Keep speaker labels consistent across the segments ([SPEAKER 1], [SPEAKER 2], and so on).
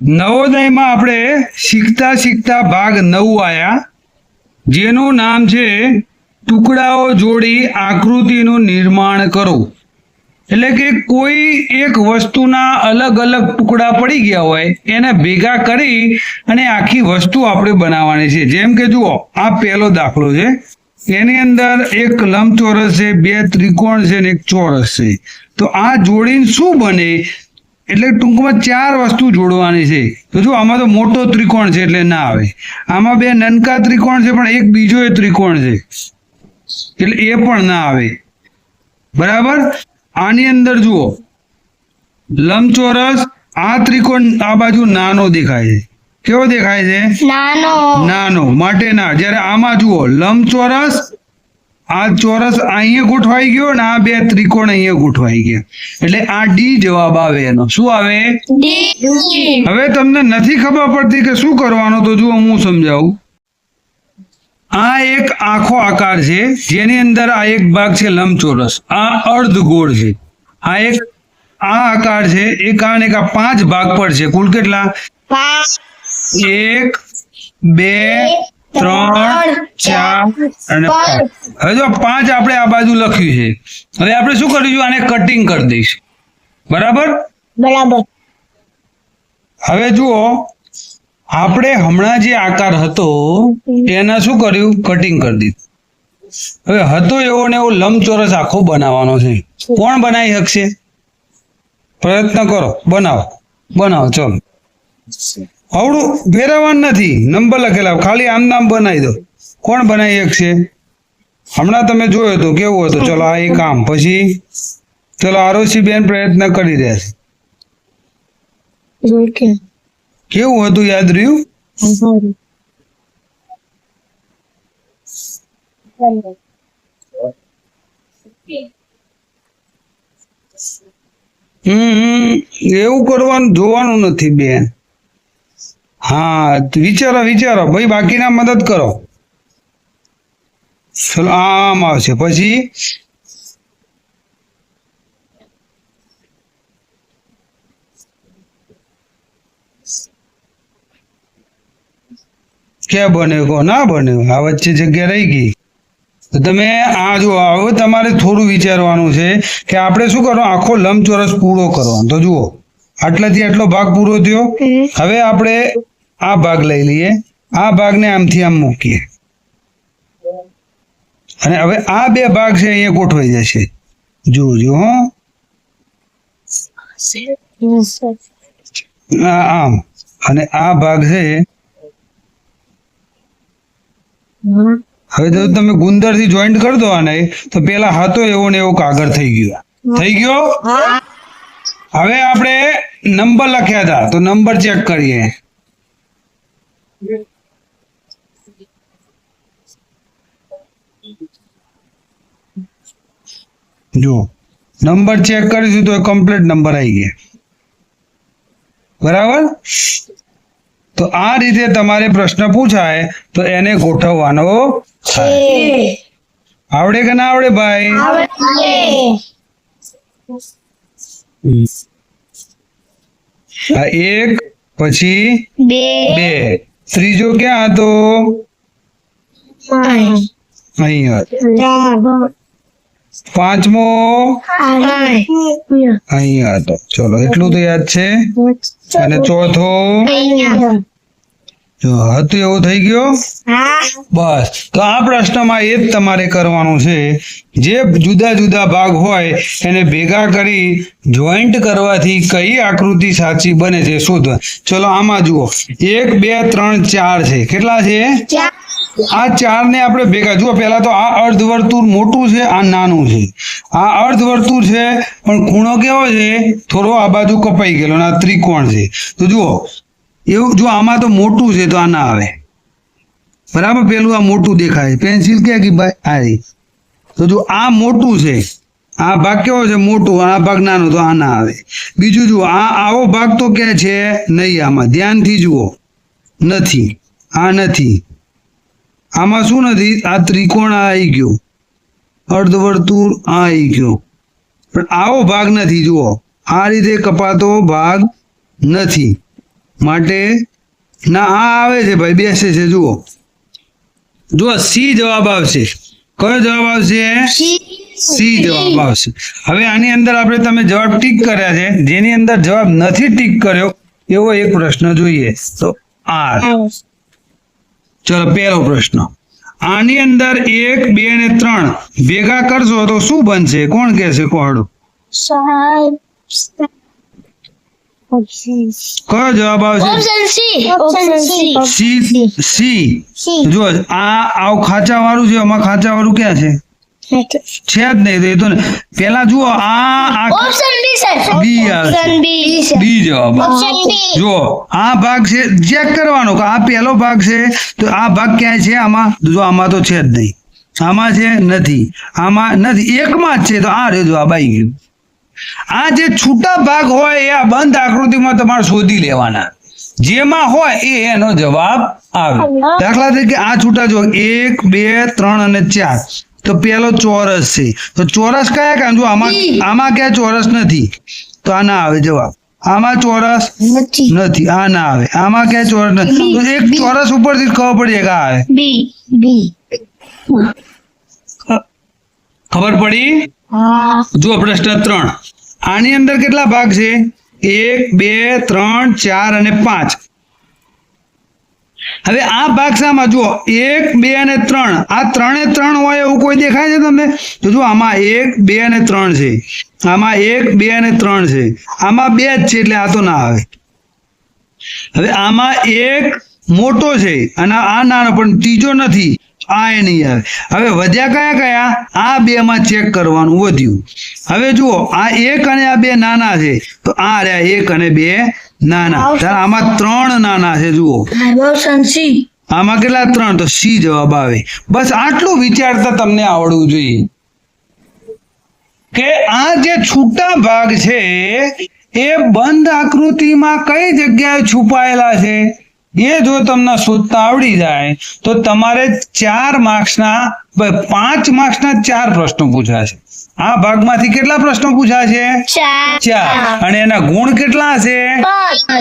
[SPEAKER 1] નવોદયમાં આપણે શીખતા શીખતા ભાગ 9 આયા, જેનું નામ છે ટુકડાઓ જોડી આકૃતિનું નિર્માણ કરો. એટલે કે કોઈ એક વસ્તુના અલગ અલગ ટુકડા પડી ગયા હોય એને ભેગા કરી અને આખી વસ્તુ આપણે બનાવવાની છે. જેમ કે જુઓ, આ પહેલો દાખલો છે, એની અંદર એક લંબચોરસ છે, 2 ત્રિકોણ છે ને એક ચોરસ છે. તો આ જોડીને શું બને? એટલે ટૂંકમાં 4 વસ્તુ જોડવાની છે. તો જો આમાં તો મોટો ત્રિકોણ છે એટલે ના આવે, આમાં 2 નાનકા ત્રિકોણ છે પણ એક બીજો ત્રિકોણ છે એટલે એ પણ ના આવે. બરાબર. આની અંદર જુઓ, લંબચોરસ, આ ત્રિકોણ આ બાજુ નાનો દેખાય છે. કેવો દેખાય છે? નાનો, માટે ના. જ્યારે આમાં જુઓ, લંબચોરસ, આ ચોરસ અહીંયા ગોઠવાઈ ગયો ને આ 2 ત્રિકોણ અહીંયા ગોઠવાઈ ગયા, એટલે આ ડી જવાબ આવે એનો. શું આવે? હવે તમને નથી ખબર પડતી કે શું કરવાનું, તો જુઓ હું સમજાવું. આ એક આખો આકાર છે જેની અંદર આ એક ભાગ છે લંબચોરસ, આ અર્ધગોળ છે, આ એક આ આકાર છે, એક આ ને એક આ 5 ભાગ પડશે. કુલ કેટલા? 1 2 3 4 અને 5. હવે જો 5 આપણે આ બાજુ લખ્યું છે. હવે આપણે શું કરીશું? આને કટિંગ કરી દઈશું. બરાબર. હવે જુઓ, આપણે હમણાં જે આકાર હતો એના શું કર્યું? કટિંગ કરી દીધું. હવે હતો એવો ને એવો લંબચોરસ આખો બનાવવાનો છે. કોણ બનાવી શકશે? પ્રયત્ન કરો, બનાવો. ચલો, આવડું ફેરવવાનું નથી, નંબર લખેલા, ખાલી આમ નામ બનાવી દો. કોણ બનાવી શકશે? હમણાં તમે જોયો તો કેવું હતું. ચલો, આ એક આમ, પછી ચલો આરોશી બેન પ્રયત્ન કરી રહ્યા છે. કેવું હતું? યાદ રહ્યું? એવું કરવાનું, જોવાનું નથી બેન. હા, વિચારો ભાઈ, બાકીના મદદ કરો. ચલો, આમ આવશે, પછી ક્યાં બન્યો? કો ના બન્યો, આ વચ્ચે જગ્યા રહી ગઈ. તો તમે આ જુઓ, હવે તમારે થોડું વિચારવાનું છે કે આપણે શું કરવાનું? આખો લંબચોરસ પૂરો કરવાનો. તો જુઓ, આટલાથી આટલો ભાગ પૂરો થયો. હવે આપણે આ ભાગ લઈ લઈએ, આ ભાગને આમથી આમ મૂકીએ અને હવે આ 2 ભાગ છે અહીંયા ગોઠવાઈ જશે. જોજો હો, આમ, અને આ ભાગ છે. હવે જો તમે ગુંદર થી જોઈન્ટ કરી દો આને, તો પેલા હતો એવો ને એવો કાગળ થઈ ગયો. હવે આપણે નંબર લખ્યા હતા તો નંબર ચેક કરીએ. જો નંબર ચેક કરીશું તો કમ્પ્લીટ નંબર આવી ગયા. બરાબર. તો આ રીતે તમારે પ્રશ્ન પૂછાય તો એને ગોઠવવાનો છે. આવડે કે ના આવડે ભાઈ? આ 1, પછી 2, ત્રીજો ક્યાં હતો? અહીંયા. 5મો અહીંયા હતો. ચલો, એટલું તો યાદ છે. અને ચોથો જો હતું એવું થઈ ગયો. બસ. તો આ પ્રશ્નમાં એ જ તમારે કરવાનું છે, જે જુદા જુદા ભાગ હોય એને ભેગા કરી જોઈન્ટ કરવાથી કઈ આકૃતિ સાચી બને છે શોધવા. ચલો, આમાં જુઓ, 1 2 3 4 છે. કેટલા છે? આ 4 ને આપણે ભેગા, જુઓ, પેલા તો આ અર્ધવર્તુળ મોટું છે, આ નાનું છે. આ અર્ધવર્તુળ છે પણ ખૂણો કેવો છે? થોડો આ બાજુ કપાઈ ગયેલો, આ ત્રિકોણ છે. તો જુઓ, એવું જો આમાં તો મોટું છે તો આ ના આવે. બરાબર. પેલું આ મોટું દેખાય, પેન્સિલ ક્યાં ગઈ ભાઈ? આ. તો જો આ મોટું છે, આ ભાગ કેવો છે? મોટું. આ ભાગ નાનો, તો આ ના આવે. બીજું જુઓ, આ આવો ભાગ તો ક્યાં છે? નહીં. આમાં ધ્યાનથી જુઓ, નથી. આ નથી. આમાં શું નથી? આ ત્રિકોણ આવી ગયો, અર્ધવર્તુળ આવી ગયો, પણ આવો ભાગ નથી. જુઓ, આ રીતે કપાતો ભાગ નથી. માટે ના આ આવે છે ભાઈ, બેસે છે. જુઓ સી જવાબ આવશે. કયો જવાબ આવશે? સી જવાબ આવશે. હવે આની અંદર આપણે તમે જવાબ ટીક કર્યા છે, જેની અંદર જવાબ નથી ટીક કર્યો એવો એક પ્રશ્ન જોઈએ. તો આર. ચલો પહેલો પ્રશ્ન. આની અંદર 1, 2 અને 3 ભેગા કરશો તો શું બનશે? કોણ કહેશે? કોહડું. કયો જવાબ આવશે? સી. જો આ આવ ખાંચા વાળું છે, આમાં ખાંચા વાળું ક્યાં છે? છે જ નહીં. એ તો પેલા જુઓ આ બી આવશે. બી જવાબ. જો આ ભાગ છે, ચેક કરવાનો કે આ પહેલો ભાગ છે તો આ ભાગ ક્યાંય છે આમાં? જો આમાં તો છે જ નહીં. આમાં છે? નથી. આમાં નથી. એકમાં જ છે તો આ રહ્યો જવાબ આવી ગયો. આ જે છૂટા ભાગ હોય એ આ બંધ આકૃતિમાં તમારે શોધી લેવાના. જેમાં હોય એ એનો જવાબ આવે. દાખલા તરીકે આ છૂટા જો 1, 2, 3 અને 4 તો પેલો ચોરસ છે. તો ચોરસ કયા કામ? જો આમાં ક્યાં ચોરસ નથી તો આ ના આવે જવાબ. આમાં ચોરસ નથી, આ ના આવે. આમાં ક્યાં ચોરસ નથી તો એક ચોરસ ઉપરથી ખબર પડી કે આ આવે. ખબર પડી? જો પ્રશ્ન 3. આની અંદર કેટલા ભાગ છે? 1, 2, 3, 4 અને 5. હવે આ ભાગ શામાં? જુઓ 1, 2 અને 3. આ 3 એ 3 હોય એવું કોઈ દેખાય છે તમને? તો જો આમાં 1, 2 અને 3 છે. આમાં 1, 2 અને 3 છે. આમાં 2 જ છે એટલે આ તો ના આવે. હવે આમાં એક મોટો છે અને આ નાનો, પણ ત્રીજો નથી. આ એ નહીં આવે. હવે વધ્યા કયા કયા? આ બે માં ચેક કરવાનું વધ્યું. હવે જુઓ આ 1 અને આ 2 નાના છે તો આ રહ્યા 1 અને 2 નાના. આમાં 3 નાના છે. જુઓ આમાં કેટલા? 3. તો સી જવાબ આવે. બસ આટલું વિચારતા તમને આવડવું જોઈએ કે આ જે છૂટા ભાગ છે એ બંધ આકૃતિમાં કઈ જગ્યાએ છુપાયેલા છે. એ જો તમને શોધતા આવડી જાય તો તમારે 4 માર્ક્સના 5 માર્ક્સના 4 પ્રશ્નો પૂછાશે. આ ભાગમાંથી કેટલા પ્રશ્નો પૂછાશે? 4. અને એના ગુણ કેટલા હશે?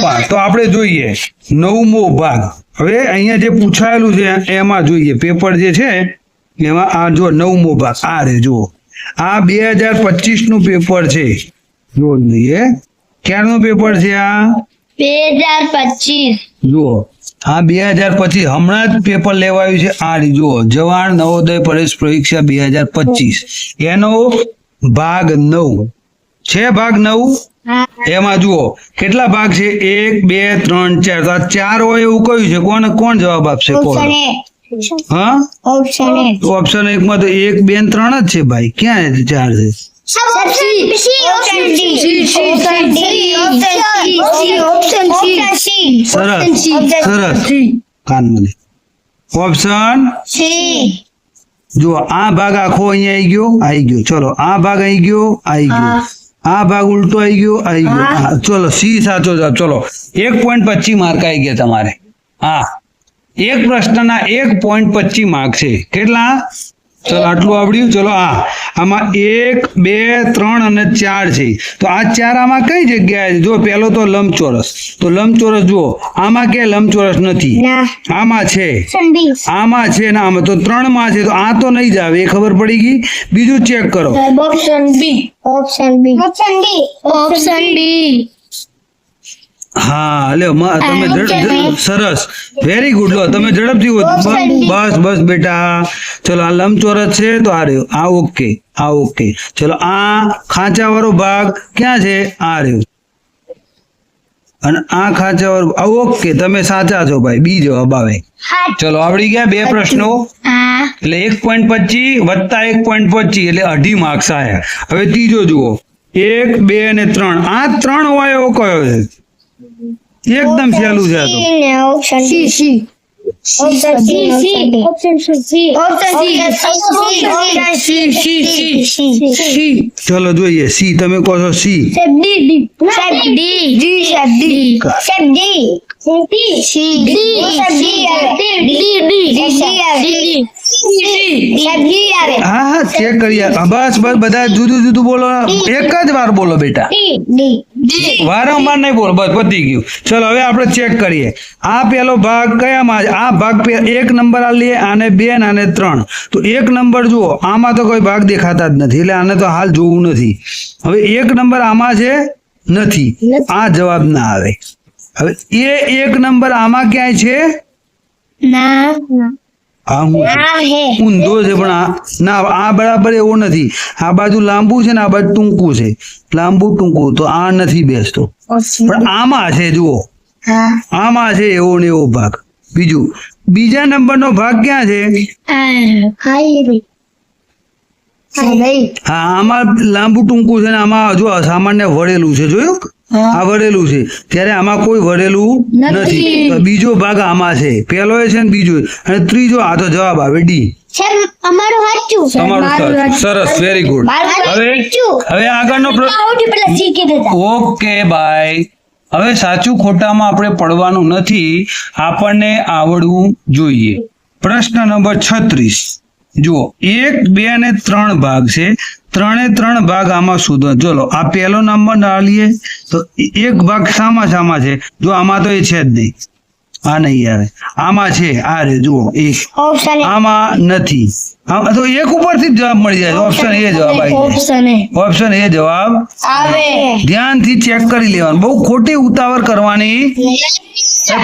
[SPEAKER 1] 5. તો આપણે જોઈએ 9મો ભાગ. હવે અહીંયા જે પૂછાયેલું છે એમાં જોઈએ. પેપર જે છે એમાં આ જો 9મો ભાગ આ રે. જુઓ આ 2025 નું પેપર છે. જો જોઈએ ક્યારનું પેપર છે? આ
[SPEAKER 2] 2025.
[SPEAKER 1] જુઓ આ 2025 હમણાં જ પેપર લેવાયું છે. આ જુઓ જવાહર નવોદય પ્રવેશ પરીક્ષા 2025 એનો ભાગ 9 છે. ભાગ 9 એમાં જુઓ કેટલા ભાગ છે? 1, 2, 3, 4. તો આ 4 હોય એવું કયું છે? કોણ જવાબ આપશે? હા ઓપ્શન 1 માં તો 1, 2 અને 3 જ છે ભાઈ. ક્યાં 4 છે? સરસ કાનમાં ઓપ્શન જો આ ભાગ આખો અહીંયા આવી ગયો. ચલો આ ભાગ આવી ગયો. આ ભાગ ઉલટો આવી ગયો. ચલો સી સાચો જવાબ. ચલો 1.25 માર્ક આવી ગયા તમારે. હા એક પ્રશ્નના 1.25 માર્ક છે. કેટલા? ચલો આટલું આવડ્યું. ચલો આમાં 1, 2, 3 અને 4 છે. તો આ 4 આમાં કઈ જગ્યાએ? જો પેલો તો લંબચોરસ. તો લંબચોરસ જુઓ આમાં કે લંબચોરસ નથી. આમાં છે. આમાં છે ને આમાં તો 3 માં છે. તો આ તો નહીં જ આવે. એ ખબર પડી ગઈ. બીજું ચેક કરો.
[SPEAKER 2] Option B.
[SPEAKER 1] હા લ્યો તમે સરસ વેરી ગુડ. લો તમે ઝડપથી બસ બેટા. ચલો આ લંબચોરસ છે તો આ રહ્યો. આ ઓકે. ચલો આ ખાંચા વાળો ભાગ ક્યાં છે? આ રહ્યો. અને આ ખાંચા વાળો ઓકે. તમે સાચા છો ભાઈ. બી જવાબ આવે. ચલો આવડી ગયા 2 પ્રશ્નો. એટલે 1.25 વત્તા 1.25 એટલે 2.5 માર્ક્સ આવ્યા. હવે ત્રીજો જુઓ 1, 2 અને 3. આ 3 હોય એવો કયો છે? એકદમ સહેલું છે. ચલો જોઈએ સી. તમે કહો છો સી.
[SPEAKER 2] ડી સાહેબ ડી સાહેબ ડી સી ડી
[SPEAKER 1] હા હા ચેક કરીએ. બસ બસ બધા જુદું જુદું બોલો, એક જ વાર બોલો બેટા, વારંવાર નહીં બોલો. બસ પતી ગયું. ચલો હવે આપણે ચેક કરીએ. આ પેલો ભાગ કયામાં છે? આ ભાગ એક નંબર આ લઈએ, આને 2 ને આને 3. તો એક નંબર જુઓ, આમાં તો કોઈ ભાગ દેખાતા જ નથી, એટલે આને તો હાલ જોવું નથી. હવે એક નંબર આમાં છે નથી, આ જવાબ ના આવે. હવે એક નંબર આમાં ક્યાંય છે?
[SPEAKER 2] ના
[SPEAKER 1] આ હું છું. ઊંધો છે પણ આ ના, આ બરાબર એવો નથી. આ બાજુ લાંબુ છે ને આ બાજુ ટૂંકું છે, લાંબુ ટૂંકું, તો આ નથી બેસતો. પણ આમાં છે, જુઓ આમાં છે એવો ને એવો ભાગ. બીજા નંબરનો ભાગ ક્યાં છે? હા, આમાં લાંબુ ટૂંકું છે ને આમાં જો સામાન્ય વળેલું છે, જોયું? આ વળેલું છે, ત્યારે આમાં કોઈ વળેલું નથી. તો બીજો ભાગ આમાં છે, પેલો એ છે ને બીજો, અને ત્રીજો. આ તો જવાબ આવે ડી.
[SPEAKER 2] અમારું સાચું
[SPEAKER 1] તમારું સરસ, વેરી ગુડ. હવે આગળનો ઓકે બાય. હવે સાચું ખોટામાં આપણે પડવાનું નથી, આપણને આવડવું જોઈએ. પ્રશ્ન નંબર 36 જુઓ, 1, 2 અને 3 ભાગ છે. 3 ભાગ આમાં શોધો. ચલો આ પહેલો નંબર ના લઈએ તો એક ભાગ સામા છે. જો આમાં તો એ છે જ નહીં, આ નહીં આવે. આમાં છે, આ રે જુઓ, એક આમાં નથી. તો એક ઉપરથી જ જવાબ મળી જાય. ઓપ્શન એ જવાબ આવી જાય. ઓપ્શન એ જવાબ આવે. ધ્યાનથી ચેક કરી લેવાનું, બહુ ખોટી ઉતાવળ કરવાની.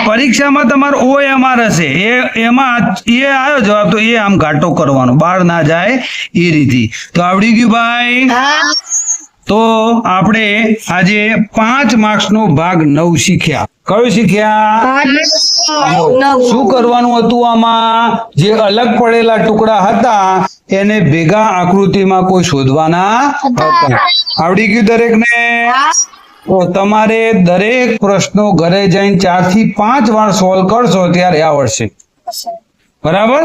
[SPEAKER 1] પરીક્ષામાં તમારો OMR હશે, એમાં એ આવ્યો જવાબ તો એ આમ ઘાટો કરવાનો, બહાર ના જાય એ રીતે. તો આવડી ગયું ભાઈ? તો આપણે આજે 5 માર્ક્સનો ભાગ 9 શીખ્યા. કયું શીખ્યા? શું કરવાનું હતું? આમાં જે અલગ પડેલા ટુકડા હતા એને ભેગા આકૃતિમાં કોઈ શોધવાના હતા. આવડી ગયું દરેકને? તો તમારે દરેક પ્રશ્નો ઘરે જઈને 4 થી 5 વાર સોલ્વ કરશો ત્યારે આવડશે. બરાબર?